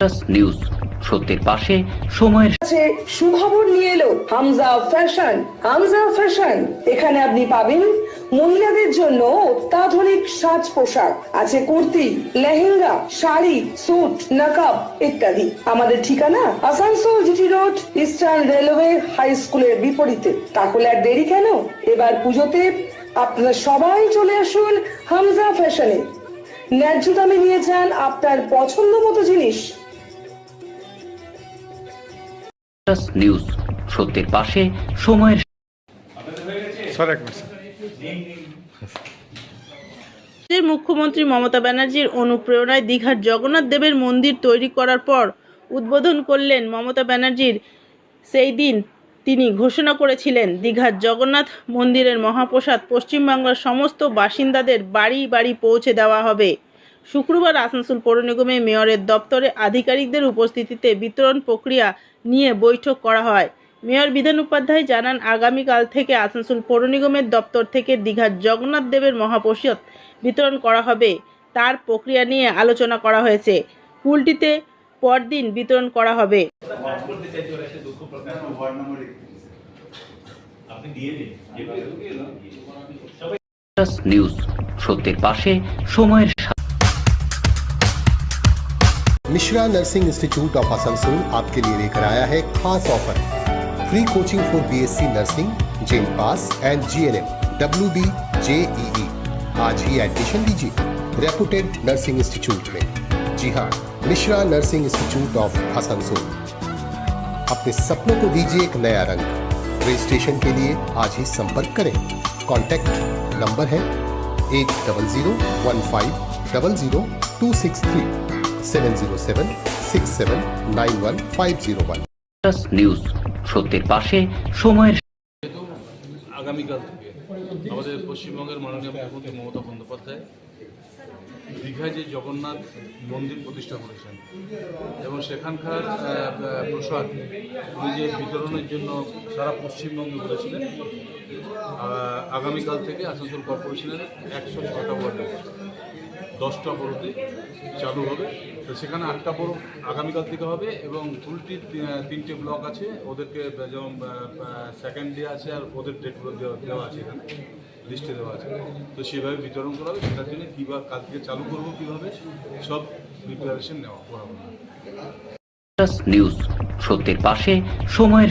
News সত্যের পাশে সময়ের সুখবর নিয়ে এলো হামজা ফ্যাশন। হামজা ফ্যাশন, এখানে আপনি পাবেন মহিলাদের জন্য অত্যাধুনিক সাজ পোশাক, আছে কুর্তি, লেহেঙ্গা, শাড়ি, স্যুট, নকাব ইত্যাদি। আমাদের ঠিকানা Asansol GT road, Eastern Railway High স্কুলের বিপরীতে। তাহলে আর দেরি কেন, এবার পুজোতে আপনারা সবাই চলে আসুন হামজা ফ্যাশনে। ন্যায্য দামে নিয়ে যান আপনার পছন্দ মতো জিনিস। নিউজ সত্যের পাশে সময়ের মুখ্যমন্ত্রী মমতা ব্যানার্জির অনুপ্রেরণায় দীঘার জগন্নাথ দেবের মন্দির তৈরি করার পর উদ্বোধন করলেন মমতা ব্যানার্জির। সেই দিন তিনি ঘোষণা করেছিলেন দীঘার জগন্নাথ মন্দিরের মহাপ্রসাদ পশ্চিমবাংলার সমস্ত বাসিন্দাদের বাড়ি বাড়ি পৌঁছে দেওয়া হবে। শুক্রবার আসানসোল পৌর নিগমে মেয়রের দপ্তরে আধিকারিকদের উপস্থিতিতে বিতরণ প্রক্রিয়া নিয়ে বৈঠক করা হয়। মেয়র বিধান উপাধ্যায় জানান, আগামীকাল থেকে আসানসোল পৌর নিগমের দপ্তর থেকে দীঘার জগন্নাথ দেবের মহাপ্রসাদ বিতরণ করা হবে। তার প্রক্রিয়া নিয়ে আলোচনা করা হয়েছে। কুলটিতে পরদিন বিতরণ করা হবে। নিউজ সত্যের পাশে সময়ের Mishra nursing institute of Asansol आपके लिए लेकर आया है खास offer. Free coaching for BSc nursing, जेम pass and GNM, WD, JEE। आज ही एडमिशन लीजिए रेपुटेड नर्सिंग इंस्टीट्यूट में। जी हाँ, Mishra nursing institute of Asansol. अपने सपनों को दीजिए एक नया रंग। रजिस्ट्रेशन के लिए आज ही संपर्क करें। कॉन्टैक्ट नंबर है 8001500263 7076791501। নিউজ সত্যের পাশে সময়ের আগামীকাল থেকে আমাদের পশ্চিমবঙ্গের মাননীয় মুখ্যমন্ত্রী মমতা বন্দ্যোপাধ্যায় দীঘায় যে জগন্নাথ মন্দির প্রতিষ্ঠা করেছেন এবং সেখানকার প্রসাদ যে বিতরণের জন্য সারা পশ্চিমবঙ্গে বলেছিলেন, আগামীকাল থেকে আসানসোল কর্পোরেশনের 106টা ওয়ার্ডে 10টা বড়তে চালু হবে। তো সেখানে 8টা বড় আগামীকাল থেকে হবে এবং কুলটির 3টে ব্লক আছে, ওদেরকে যেমন সেকেন্ড ডে আছে আর ওদের ডেটগুলো দেওয়া আছে, এখানে লিস্টে দেওয়া আছে। তো সেভাবে বিতরণ করা হবে। সেটার জন্য কীভাবে কাল থেকে চালু করবো, কীভাবে সব প্রিপারেশন নেওয়া করা হবে। নিউজ সত্যের পাশে সময়ের